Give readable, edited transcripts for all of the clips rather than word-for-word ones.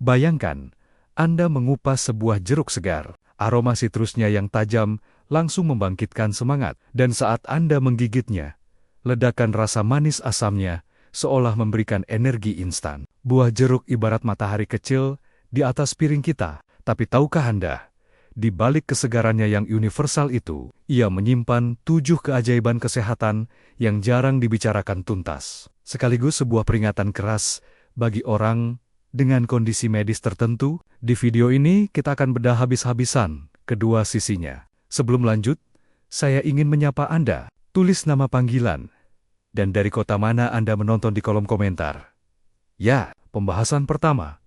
Bayangkan, Anda mengupas sebuah jeruk segar. Aroma sitrusnya yang tajam langsung membangkitkan semangat. Dan saat Anda menggigitnya, ledakan rasa manis asamnya seolah memberikan energi instan. Buah jeruk ibarat matahari kecil di atas piring kita. Tapi tahukah Anda, di balik kesegarannya yang universal itu, ia menyimpan 7 keajaiban kesehatan yang jarang dibicarakan tuntas. Sekaligus sebuah peringatan keras bagi orang dengan kondisi medis tertentu. Di video ini kita akan bedah habis-habisan kedua sisinya. Sebelum lanjut, saya ingin menyapa Anda. Tulis nama panggilan dan dari kota mana Anda menonton di kolom komentar. Ya, pembahasan pertama.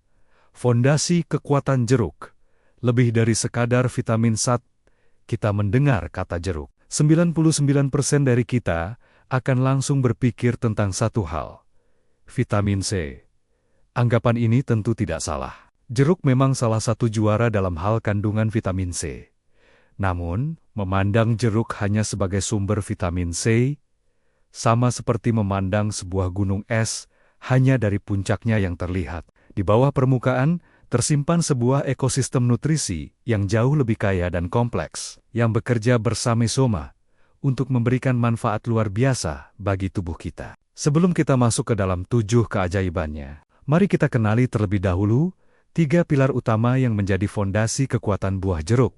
Fondasi kekuatan jeruk. Lebih dari sekadar vitamin saat kita mendengar kata jeruk, 99% dari kita akan langsung berpikir tentang satu hal. Vitamin C. Anggapan ini tentu tidak salah. Jeruk memang salah satu juara dalam hal kandungan vitamin C. Namun, memandang jeruk hanya sebagai sumber vitamin C, sama seperti memandang sebuah gunung es hanya dari puncaknya yang terlihat. Di bawah permukaan, tersimpan sebuah ekosistem nutrisi yang jauh lebih kaya dan kompleks, yang bekerja bersama-sama untuk memberikan manfaat luar biasa bagi tubuh kita. Sebelum kita masuk ke dalam 7 keajaibannya, mari kita kenali terlebih dahulu 3 pilar utama yang menjadi fondasi kekuatan buah jeruk.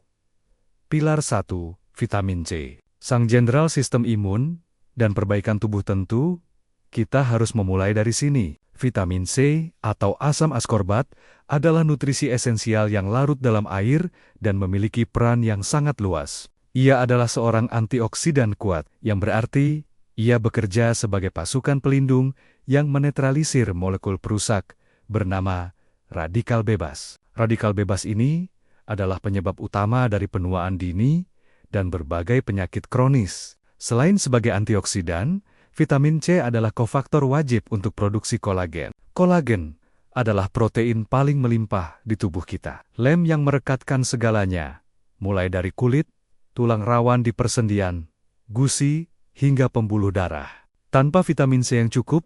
Pilar 1, vitamin C. Sang jenderal sistem imun dan perbaikan tubuh tentu, kita harus memulai dari sini. Vitamin C atau asam askorbat adalah nutrisi esensial yang larut dalam air dan memiliki peran yang sangat luas. Ia adalah seorang antioksidan kuat, yang berarti ia bekerja sebagai pasukan pelindung yang menetralisir molekul perusak bernama radikal bebas. Radikal bebas ini adalah penyebab utama dari penuaan dini dan berbagai penyakit kronis. Selain sebagai antioksidan, vitamin C adalah kofaktor wajib untuk produksi kolagen. Kolagen adalah protein paling melimpah di tubuh kita. Lem yang merekatkan segalanya, mulai dari kulit, tulang rawan di persendian, gusi, hingga pembuluh darah. Tanpa vitamin C yang cukup,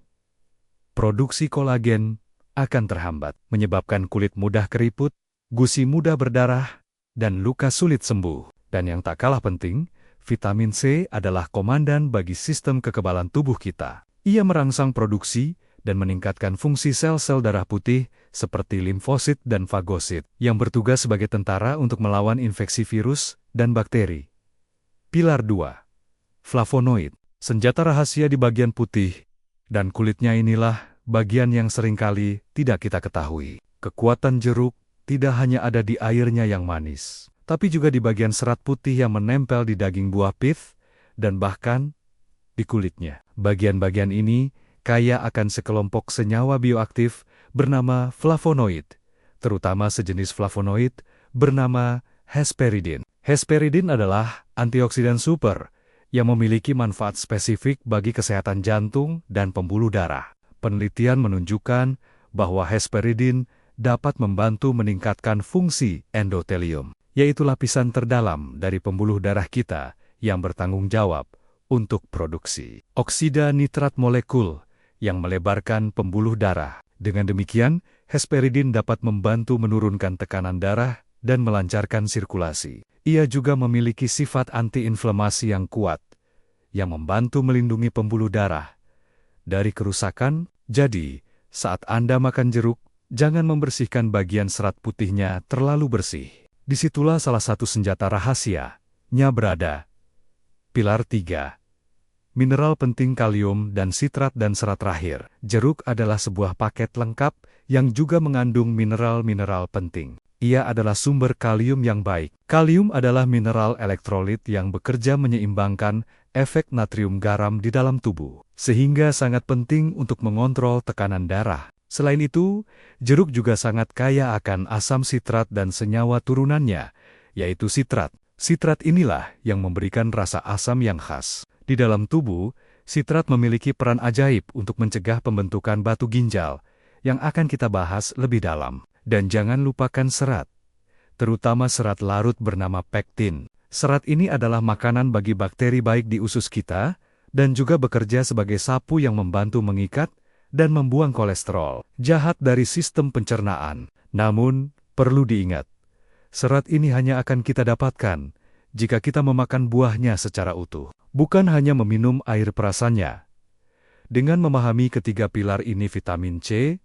produksi kolagen akan terhambat, menyebabkan kulit mudah keriput, gusi mudah berdarah, dan luka sulit sembuh. Dan yang tak kalah penting, vitamin C adalah komandan bagi sistem kekebalan tubuh kita. Ia merangsang produksi dan meningkatkan fungsi sel-sel darah putih seperti limfosit dan fagosit yang bertugas sebagai tentara untuk melawan infeksi virus dan bakteri. Pilar 2. Flavonoid. Senjata rahasia di bagian putih dan kulitnya inilah bagian yang seringkali tidak kita ketahui. Kekuatan jeruk tidak hanya ada di airnya yang manis, tapi juga di bagian serat putih yang menempel di daging buah pith, dan bahkan di kulitnya. Bagian-bagian ini kaya akan sekelompok senyawa bioaktif bernama flavonoid, terutama sejenis flavonoid bernama hesperidin. Hesperidin adalah antioksidan super yang memiliki manfaat spesifik bagi kesehatan jantung dan pembuluh darah. Penelitian menunjukkan bahwa hesperidin dapat membantu meningkatkan fungsi endotelium, yaitu lapisan terdalam dari pembuluh darah kita yang bertanggung jawab untuk produksi oksida nitrat molekul yang melebarkan pembuluh darah. Dengan demikian, hesperidin dapat membantu menurunkan tekanan darah dan melancarkan sirkulasi. Ia juga memiliki sifat anti-inflamasi yang kuat, yang membantu melindungi pembuluh darah dari kerusakan. Jadi, saat Anda makan jeruk, jangan membersihkan bagian serat putihnya terlalu bersih. Disitulah salah satu senjata rahasianya berada. Pilar 3. Mineral penting kalium dan sitrat dan serat terakhir. Jeruk adalah sebuah paket lengkap yang juga mengandung mineral-mineral penting. Ia adalah sumber kalium yang baik. Kalium adalah mineral elektrolit yang bekerja menyeimbangkan efek natrium garam di dalam tubuh, sehingga sangat penting untuk mengontrol tekanan darah. Selain itu, jeruk juga sangat kaya akan asam sitrat dan senyawa turunannya, yaitu sitrat. Sitrat inilah yang memberikan rasa asam yang khas. Di dalam tubuh, sitrat memiliki peran ajaib untuk mencegah pembentukan batu ginjal, yang akan kita bahas lebih dalam. Dan jangan lupakan serat, terutama serat larut bernama pektin. Serat ini adalah makanan bagi bakteri baik di usus kita, dan juga bekerja sebagai sapu yang membantu mengikat dan membuang kolesterol jahat dari sistem pencernaan. Namun, perlu diingat, serat ini hanya akan kita dapatkan jika kita memakan buahnya secara utuh, bukan hanya meminum air perasannya. Dengan memahami ketiga pilar ini, vitamin C,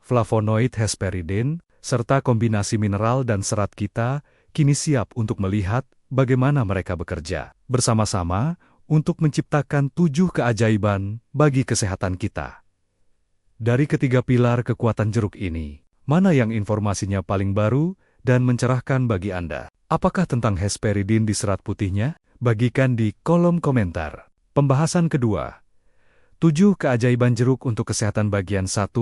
flavonoid hesperidin, serta kombinasi mineral dan serat kita kini siap untuk melihat bagaimana mereka bekerja bersama-sama untuk menciptakan 7 keajaiban bagi kesehatan kita. Dari ketiga pilar kekuatan jeruk ini, mana yang informasinya paling baru dan mencerahkan bagi Anda? Apakah tentang hesperidin di serat putihnya? Bagikan di kolom komentar. Pembahasan kedua. 7 keajaiban jeruk untuk kesehatan bagian 1,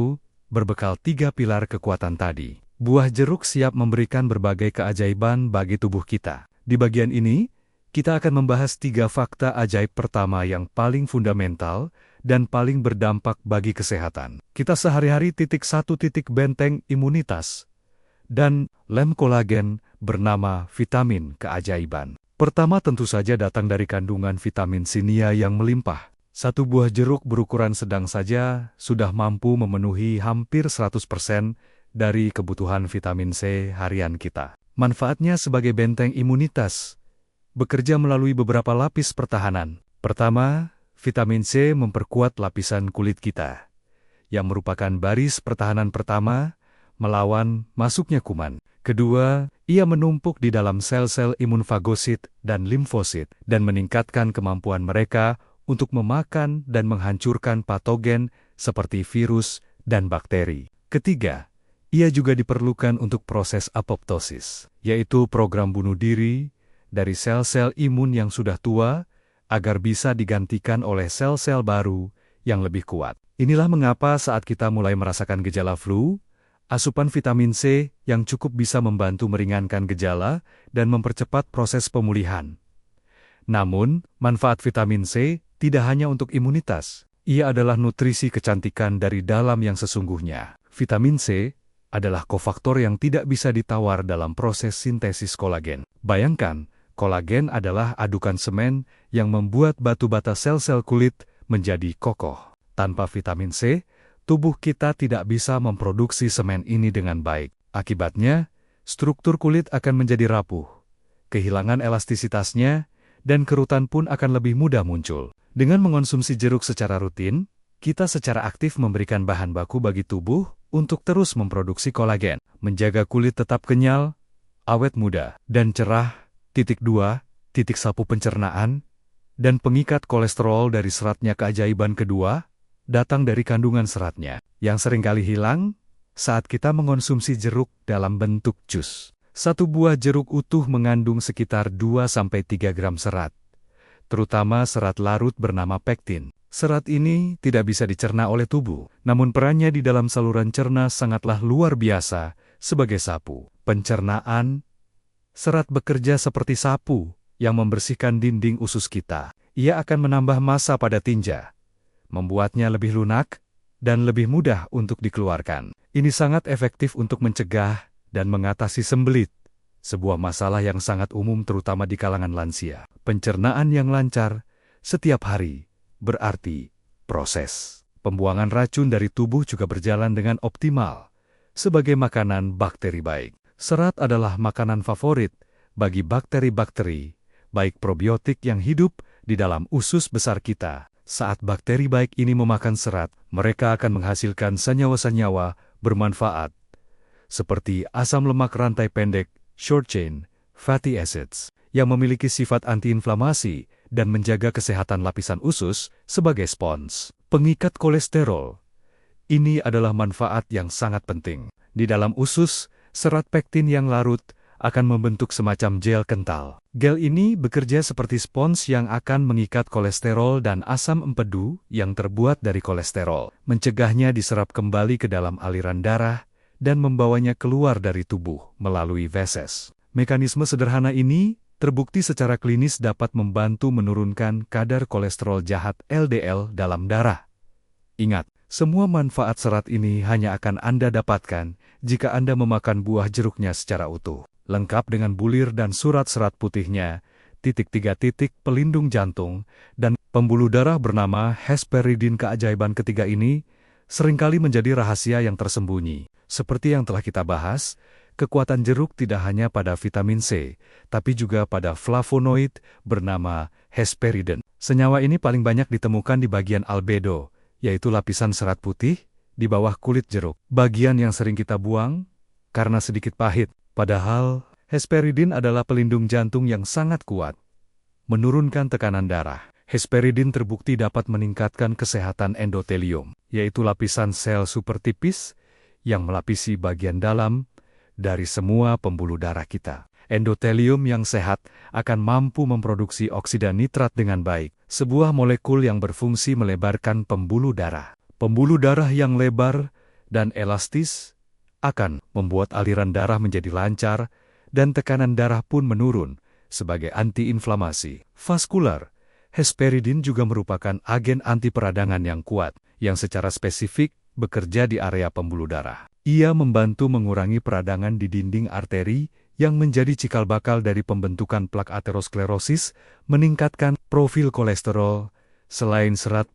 berbekal 3 pilar kekuatan tadi. Buah jeruk siap memberikan berbagai keajaiban bagi tubuh kita. Di bagian ini, kita akan membahas 3 fakta ajaib pertama yang paling fundamental dan paling berdampak bagi kesehatan kita sehari-hari. 1. Benteng imunitas dan lem kolagen bernama vitamin keajaiban. Pertama tentu saja datang dari kandungan vitamin sinia yang melimpah. Satu buah jeruk berukuran sedang saja sudah mampu memenuhi hampir 100% dari kebutuhan vitamin C harian kita. Manfaatnya sebagai benteng imunitas bekerja melalui beberapa lapis pertahanan. Pertama, vitamin C memperkuat lapisan kulit kita, yang merupakan baris pertahanan pertama melawan masuknya kuman. Kedua, ia menumpuk di dalam sel-sel imun fagosit dan limfosit dan meningkatkan kemampuan mereka untuk memakan dan menghancurkan patogen seperti virus dan bakteri. Ketiga, ia juga diperlukan untuk proses apoptosis, yaitu program bunuh diri dari sel-sel imun yang sudah tua agar bisa digantikan oleh sel-sel baru yang lebih kuat. Inilah mengapa saat kita mulai merasakan gejala flu, asupan vitamin C yang cukup bisa membantu meringankan gejala dan mempercepat proses pemulihan. Namun, manfaat vitamin C tidak hanya untuk imunitas. Ia adalah nutrisi kecantikan dari dalam yang sesungguhnya. Vitamin C adalah kofaktor yang tidak bisa ditawar dalam proses sintesis kolagen. Bayangkan, kolagen adalah adukan semen yang membuat batu bata sel-sel kulit menjadi kokoh. Tanpa vitamin C, tubuh kita tidak bisa memproduksi semen ini dengan baik. Akibatnya, struktur kulit akan menjadi rapuh, kehilangan elastisitasnya, dan kerutan pun akan lebih mudah muncul. Dengan mengonsumsi jeruk secara rutin, kita secara aktif memberikan bahan baku bagi tubuh untuk terus memproduksi kolagen, menjaga kulit tetap kenyal, awet muda, dan cerah. 2. Sapu pencernaan dan pengikat kolesterol dari seratnya. Keajaiban kedua datang dari kandungan seratnya, yang seringkali hilang saat kita mengonsumsi jeruk dalam bentuk jus. Satu buah jeruk utuh mengandung sekitar 2-3 gram serat, terutama serat larut bernama pektin. Serat ini tidak bisa dicerna oleh tubuh, namun perannya di dalam saluran cerna sangatlah luar biasa sebagai sapu pencernaan. Serat bekerja seperti sapu yang membersihkan dinding usus kita. Ia akan menambah massa pada tinja, membuatnya lebih lunak dan lebih mudah untuk dikeluarkan. Ini sangat efektif untuk mencegah dan mengatasi sembelit, sebuah masalah yang sangat umum terutama di kalangan lansia. Pencernaan yang lancar setiap hari berarti proses pembuangan racun dari tubuh juga berjalan dengan optimal sebagai makanan bakteri baik. Serat adalah makanan favorit bagi bakteri-bakteri, baik probiotik yang hidup di dalam usus besar kita. Saat bakteri baik ini memakan serat, mereka akan menghasilkan senyawa-senyawa bermanfaat, seperti asam lemak rantai pendek, short chain, fatty acids, yang memiliki sifat antiinflamasi dan menjaga kesehatan lapisan usus sebagai spons. Pengikat kolesterol. Ini adalah manfaat yang sangat penting. Di dalam usus, serat pektin yang larut akan membentuk semacam gel kental. Gel ini bekerja seperti spons yang akan mengikat kolesterol dan asam empedu yang terbuat dari kolesterol, mencegahnya diserap kembali ke dalam aliran darah dan membawanya keluar dari tubuh melalui feses. Mekanisme sederhana ini terbukti secara klinis dapat membantu menurunkan kadar kolesterol jahat LDL dalam darah. Ingat, semua manfaat serat ini hanya akan Anda dapatkan jika Anda memakan buah jeruknya secara utuh, lengkap dengan bulir dan surat serat putihnya, 3 pelindung jantung, dan pembuluh darah bernama hesperidin. Keajaiban ketiga ini seringkali menjadi rahasia yang tersembunyi. Seperti yang telah kita bahas, kekuatan jeruk tidak hanya pada vitamin C, tapi juga pada flavonoid bernama hesperidin. Senyawa ini paling banyak ditemukan di bagian albedo, yaitu lapisan serat putih di bawah kulit jeruk. Bagian yang sering kita buang karena sedikit pahit. Padahal, hesperidin adalah pelindung jantung yang sangat kuat. Menurunkan tekanan darah. Hesperidin terbukti dapat meningkatkan kesehatan endotelium, yaitu lapisan sel super tipis yang melapisi bagian dalam dari semua pembuluh darah kita. Endotelium yang sehat akan mampu memproduksi oksida nitrat dengan baik, sebuah molekul yang berfungsi melebarkan pembuluh darah. Pembuluh darah yang lebar dan elastis akan membuat aliran darah menjadi lancar dan tekanan darah pun menurun sebagai antiinflamasi. Vaskular. Hesperidin juga merupakan agen anti peradangan yang kuat, yang secara spesifik bekerja di area pembuluh darah. Ia membantu mengurangi peradangan di dinding arteri yang menjadi cikal bakal dari pembentukan plak aterosklerosis, meningkatkan profil kolesterol. Selain serat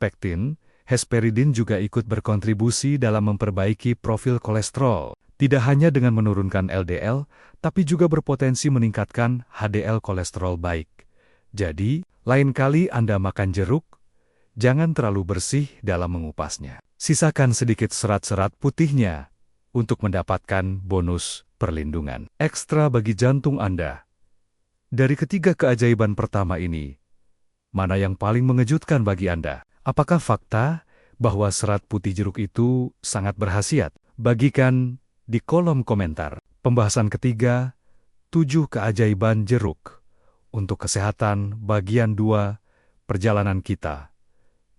pektin, hesperidin juga ikut berkontribusi dalam memperbaiki profil kolesterol. Tidak hanya dengan menurunkan LDL, tapi juga berpotensi meningkatkan HDL kolesterol baik. Jadi, lain kali Anda makan jeruk, jangan terlalu bersih dalam mengupasnya. Sisakan sedikit serat-serat putihnya untuk mendapatkan bonus perlindungan ekstra bagi jantung Anda. Dari ketiga keajaiban pertama ini, mana yang paling mengejutkan bagi Anda? Apakah fakta bahwa serat putih jeruk itu sangat berkhasiat? Bagikan di kolom komentar. Pembahasan ketiga, 7 keajaiban jeruk. Untuk kesehatan bagian 2, perjalanan kita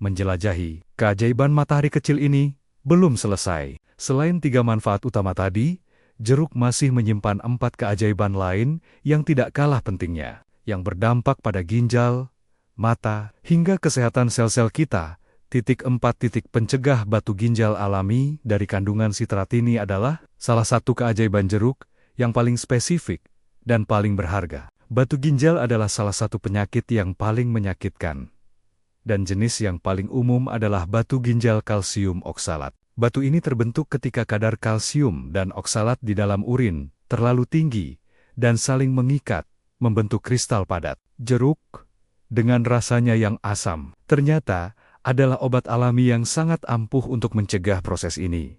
menjelajahi keajaiban matahari kecil ini belum selesai. Selain 3 manfaat utama tadi, jeruk masih menyimpan 4 keajaiban lain yang tidak kalah pentingnya, yang berdampak pada ginjal, mata, hingga kesehatan sel-sel kita. 4. Pencegah batu ginjal alami dari kandungan sitrat ini adalah salah satu keajaiban jeruk yang paling spesifik dan paling berharga. Batu ginjal adalah salah satu penyakit yang paling menyakitkan. Dan jenis yang paling umum adalah batu ginjal kalsium oksalat. Batu ini terbentuk ketika kadar kalsium dan oksalat di dalam urin terlalu tinggi dan saling mengikat, membentuk kristal padat. Jeruk, dengan rasanya yang asam, ternyata adalah obat alami yang sangat ampuh untuk mencegah proses ini.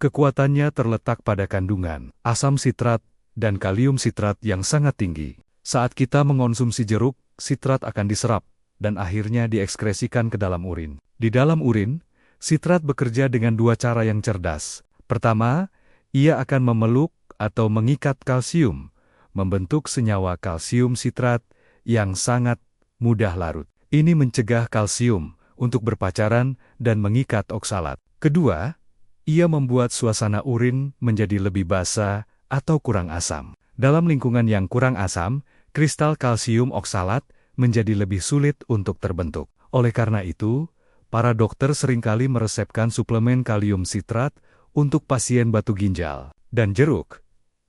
Kekuatannya terletak pada kandungan asam sitrat dan kalium sitrat yang sangat tinggi. Saat kita mengonsumsi jeruk, sitrat akan diserap dan akhirnya diekskresikan ke dalam urin. Di dalam urin, sitrat bekerja dengan 2 cara yang cerdas. Pertama, ia akan memeluk atau mengikat kalsium, membentuk senyawa kalsium sitrat yang sangat mudah larut. Ini mencegah kalsium untuk berpacaran dan mengikat oksalat. Kedua, ia membuat suasana urin menjadi lebih basah atau kurang asam. Dalam lingkungan yang kurang asam, kristal kalsium oksalat menjadi lebih sulit untuk terbentuk. Oleh karena itu, para dokter seringkali meresepkan suplemen kalium sitrat untuk pasien batu ginjal. Dan jeruk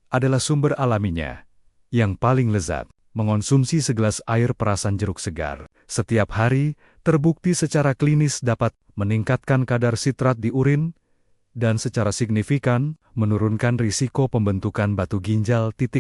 adalah sumber alaminya yang paling lezat. Mengonsumsi segelas air perasan jeruk segar setiap hari terbukti secara klinis dapat meningkatkan kadar sitrat di urin dan secara signifikan menurunkan risiko pembentukan batu ginjal. 5.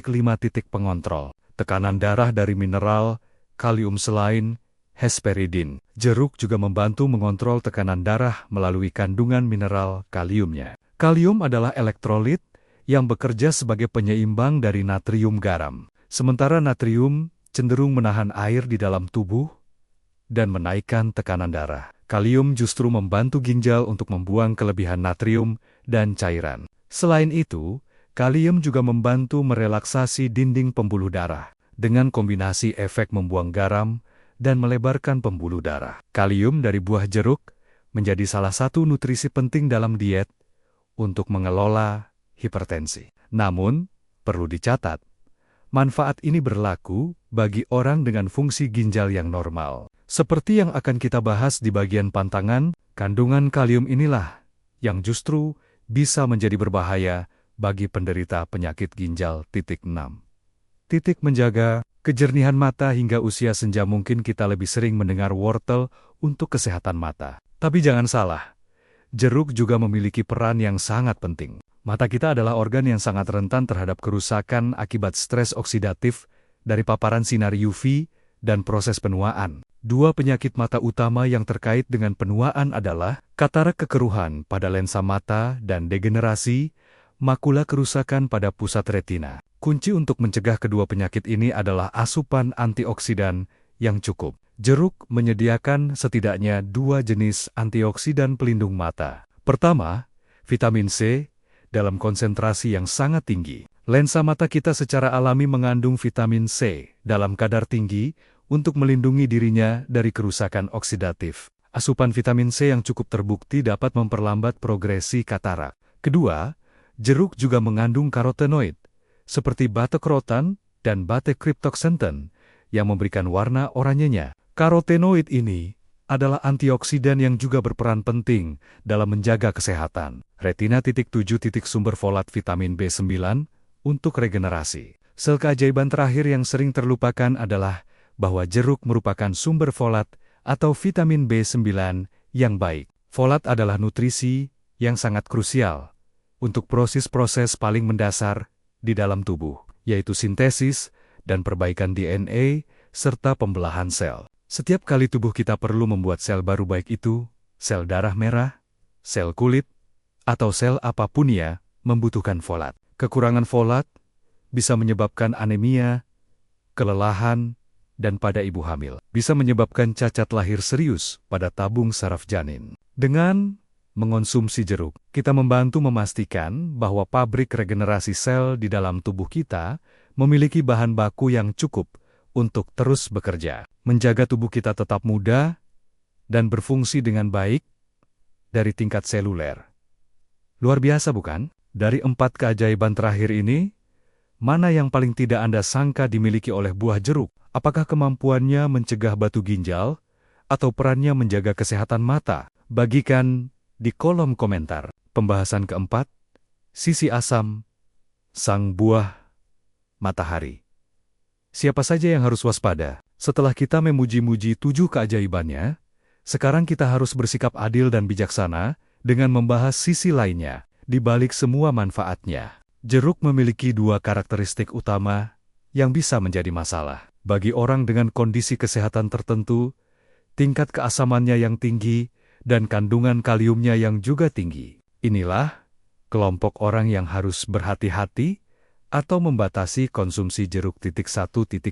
Pengontrol tekanan darah dari mineral kalium. Selain hesperidin, jeruk juga membantu mengontrol tekanan darah melalui kandungan mineral kaliumnya. Kalium adalah elektrolit yang bekerja sebagai penyeimbang dari natrium garam. Sementara natrium cenderung menahan air di dalam tubuh dan menaikkan tekanan darah. Kalium justru membantu ginjal untuk membuang kelebihan natrium dan cairan. Selain itu, kalium juga membantu merelaksasi dinding pembuluh darah dengan kombinasi efek membuang garam dan melebarkan pembuluh darah. Kalium dari buah jeruk menjadi salah satu nutrisi penting dalam diet untuk mengelola hipertensi. Namun, perlu dicatat, manfaat ini berlaku bagi orang dengan fungsi ginjal yang normal. Seperti yang akan kita bahas di bagian pantangan, kandungan kalium inilah yang justru bisa menjadi berbahaya bagi penderita penyakit ginjal. 6. Menjaga kejernihan mata. Hingga usia senja mungkin kita lebih sering mendengar wortel untuk kesehatan mata. Tapi jangan salah, jeruk juga memiliki peran yang sangat penting. Mata kita adalah organ yang sangat rentan terhadap kerusakan akibat stres oksidatif dari paparan sinar UV dan proses penuaan. Dua penyakit mata utama yang terkait dengan penuaan adalah katarak kekeruhan pada lensa mata dan degenerasi makula kerusakan pada pusat retina. Kunci untuk mencegah kedua penyakit ini adalah asupan antioksidan yang cukup. Jeruk menyediakan setidaknya 2 jenis antioksidan pelindung mata. Pertama, vitamin C dalam konsentrasi yang sangat tinggi. Lensa mata kita secara alami mengandung vitamin C dalam kadar tinggi untuk melindungi dirinya dari kerusakan oksidatif. Asupan vitamin C yang cukup terbukti dapat memperlambat progresi katarak. Kedua, jeruk juga mengandung karotenoid, seperti beta-karotan dan beta-cryptoxanthin, yang memberikan warna oranyenya. Karotenoid ini adalah antioksidan yang juga berperan penting dalam menjaga kesehatan. Retina sumber folat vitamin B9 untuk regenerasi. Sel keajaiban terakhir yang sering terlupakan adalah bahwa jeruk merupakan sumber folat atau vitamin B9 yang baik. Folat adalah nutrisi yang sangat krusial untuk proses-proses paling mendasar di dalam tubuh, yaitu sintesis dan perbaikan DNA serta pembelahan sel. Setiap kali tubuh kita perlu membuat sel baru, baik itu sel darah merah, sel kulit, atau sel apapun ya, membutuhkan folat. Kekurangan folat bisa menyebabkan anemia, kelelahan, dan pada ibu hamil. Bisa menyebabkan cacat lahir serius pada tabung saraf janin. Dengan mengonsumsi jeruk, kita membantu memastikan bahwa pabrik regenerasi sel di dalam tubuh kita memiliki bahan baku yang cukup untuk terus bekerja, menjaga tubuh kita tetap muda dan berfungsi dengan baik dari tingkat seluler. Luar biasa bukan? Dari 4 keajaiban terakhir ini, mana yang paling tidak Anda sangka dimiliki oleh buah jeruk? Apakah kemampuannya mencegah batu ginjal atau perannya menjaga kesehatan mata? Bagikan di kolom komentar. Pembahasan keempat, sisi asam sang buah matahari. Siapa saja yang harus waspada? Setelah kita memuji-muji 7 keajaibannya, sekarang kita harus bersikap adil dan bijaksana dengan membahas sisi lainnya. Di balik semua manfaatnya, jeruk memiliki 2 karakteristik utama yang bisa menjadi masalah. Bagi orang dengan kondisi kesehatan tertentu, tingkat keasamannya yang tinggi dan kandungan kaliumnya yang juga tinggi. Inilah kelompok orang yang harus berhati-hati atau membatasi konsumsi jeruk. 1.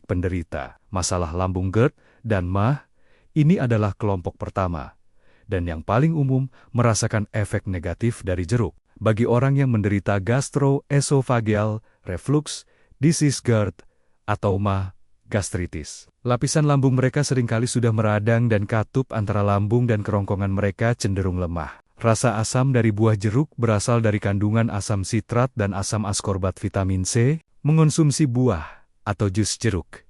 Penderita masalah lambung GERD dan MAH. Ini adalah kelompok pertama dan yang paling umum merasakan efek negatif dari jeruk. Bagi orang yang menderita gastroesophageal reflux disease GERD atau MAH, gastritis, lapisan lambung mereka seringkali sudah meradang dan katup antara lambung dan kerongkongan mereka cenderung lemah. Rasa asam dari buah jeruk berasal dari kandungan asam sitrat dan asam askorbat vitamin C. Mengonsumsi buah atau jus jeruk,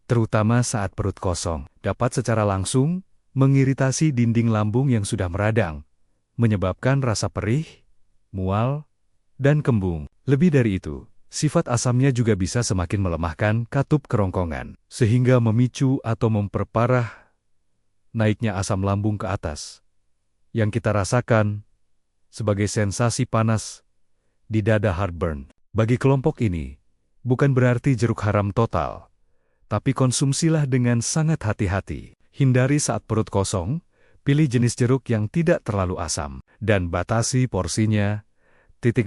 terutama saat perut kosong, dapat secara langsung mengiritasi dinding lambung yang sudah meradang, menyebabkan rasa perih, mual, dan kembung. Lebih dari itu, sifat asamnya juga bisa semakin melemahkan katup kerongkongan, sehingga memicu atau memperparah naiknya asam lambung ke atas, yang kita rasakan sebagai sensasi panas di dada heartburn. Bagi kelompok ini, bukan berarti jeruk haram total, tapi konsumsilah dengan sangat hati-hati. Hindari saat perut kosong, pilih jenis jeruk yang tidak terlalu asam, dan batasi porsinya. 2.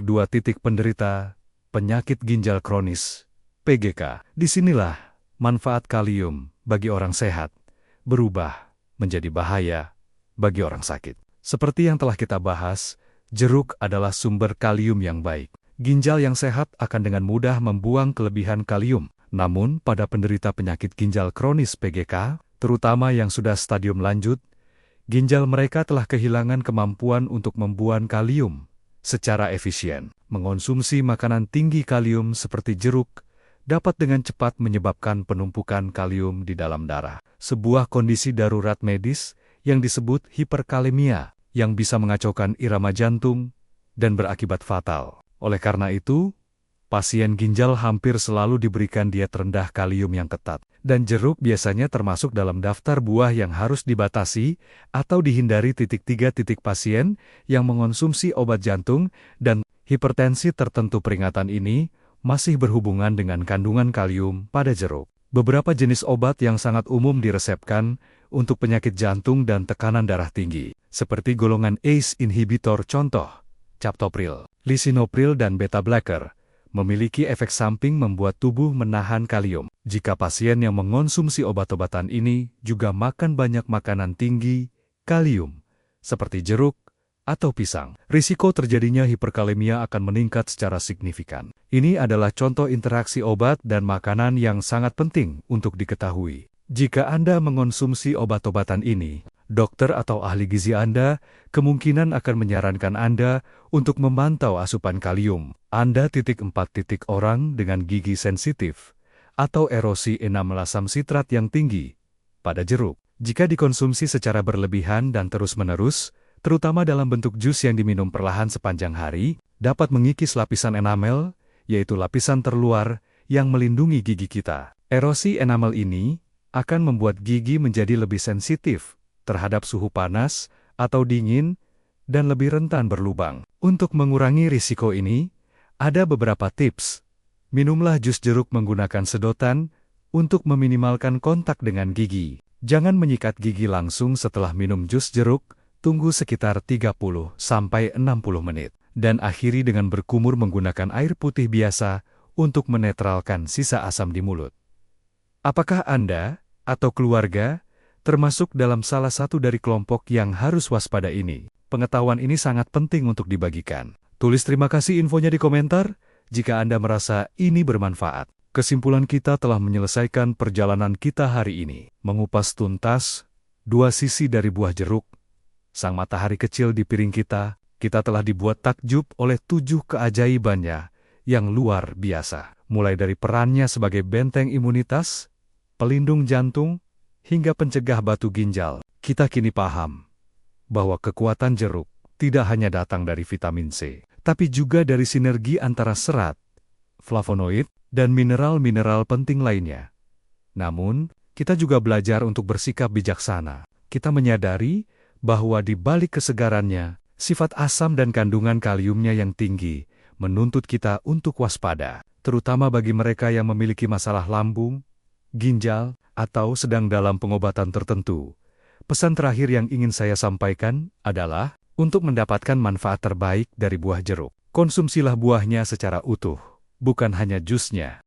Penderita penyakit ginjal kronis, PGK. Disinilah manfaat kalium bagi orang sehat berubah menjadi bahaya bagi orang sakit. Seperti yang telah kita bahas, jeruk adalah sumber kalium yang baik. Ginjal yang sehat akan dengan mudah membuang kelebihan kalium. Namun, pada penderita penyakit ginjal kronis PGK, terutama yang sudah stadium lanjut, ginjal mereka telah kehilangan kemampuan untuk membuang kalium secara efisien. Mengonsumsi makanan tinggi kalium seperti jeruk dapat dengan cepat menyebabkan penumpukan kalium di dalam darah. Sebuah kondisi darurat medis yang disebut hiperkalemia, yang bisa mengacaukan irama jantung dan berakibat fatal. Oleh karena itu, Pasien ginjal hampir selalu diberikan diet rendah kalium yang ketat, dan jeruk biasanya termasuk dalam daftar buah yang harus dibatasi atau dihindari. 3 pasien yang mengonsumsi obat jantung dan hipertensi tertentu. Peringatan ini masih berhubungan dengan kandungan kalium pada jeruk. Beberapa jenis obat yang sangat umum diresepkan untuk penyakit jantung dan tekanan darah tinggi, seperti golongan ACE inhibitor, contoh captopril, lisinopril dan beta-blocker, memiliki efek samping membuat tubuh menahan kalium. Jika pasien yang mengonsumsi obat-obatan ini juga makan banyak makanan tinggi kalium, seperti jeruk atau pisang, risiko terjadinya hiperkalemia akan meningkat secara signifikan. Ini adalah contoh interaksi obat dan makanan yang sangat penting untuk diketahui. Jika Anda mengonsumsi obat-obatan ini, dokter atau ahli gizi Anda kemungkinan akan menyarankan Anda untuk memantau asupan kalium Anda. 4. Orang dengan gigi sensitif atau erosi enamel asam sitrat yang tinggi pada jeruk. Jika dikonsumsi secara berlebihan dan terus-menerus, terutama dalam bentuk jus yang diminum perlahan sepanjang hari, dapat mengikis lapisan enamel, yaitu lapisan terluar yang melindungi gigi kita. Erosi enamel ini akan membuat gigi menjadi lebih sensitif terhadap suhu panas atau dingin dan lebih rentan berlubang. Untuk mengurangi risiko ini, ada beberapa tips. Minumlah jus jeruk menggunakan sedotan untuk meminimalkan kontak dengan gigi. Jangan menyikat gigi langsung setelah minum jus jeruk, tunggu sekitar 30-60 menit, dan akhiri dengan berkumur menggunakan air putih biasa untuk menetralkan sisa asam di mulut. Apakah Anda atau keluarga termasuk dalam salah satu dari kelompok yang harus waspada ini? Pengetahuan ini sangat penting untuk dibagikan. Tulis terima kasih infonya di komentar jika Anda merasa ini bermanfaat. Kesimpulan kita telah menyelesaikan perjalanan kita hari ini, mengupas tuntas 2 sisi dari buah jeruk. Sang matahari kecil di piring kita telah dibuat takjub oleh 7 keajaibannya yang luar biasa. Mulai dari perannya sebagai benteng imunitas, pelindung jantung, hingga pencegah batu ginjal, kita kini paham bahwa kekuatan jeruk tidak hanya datang dari vitamin C, tapi juga dari sinergi antara serat, flavonoid, dan mineral-mineral penting lainnya. Namun, kita juga belajar untuk bersikap bijaksana. Kita menyadari bahwa di balik kesegarannya, sifat asam dan kandungan kaliumnya yang tinggi menuntut kita untuk waspada, terutama bagi mereka yang memiliki masalah lambung, ginjal, atau sedang dalam pengobatan tertentu. Pesan terakhir yang ingin saya sampaikan adalah, untuk mendapatkan manfaat terbaik dari buah jeruk, konsumsilah buahnya secara utuh, bukan hanya jusnya.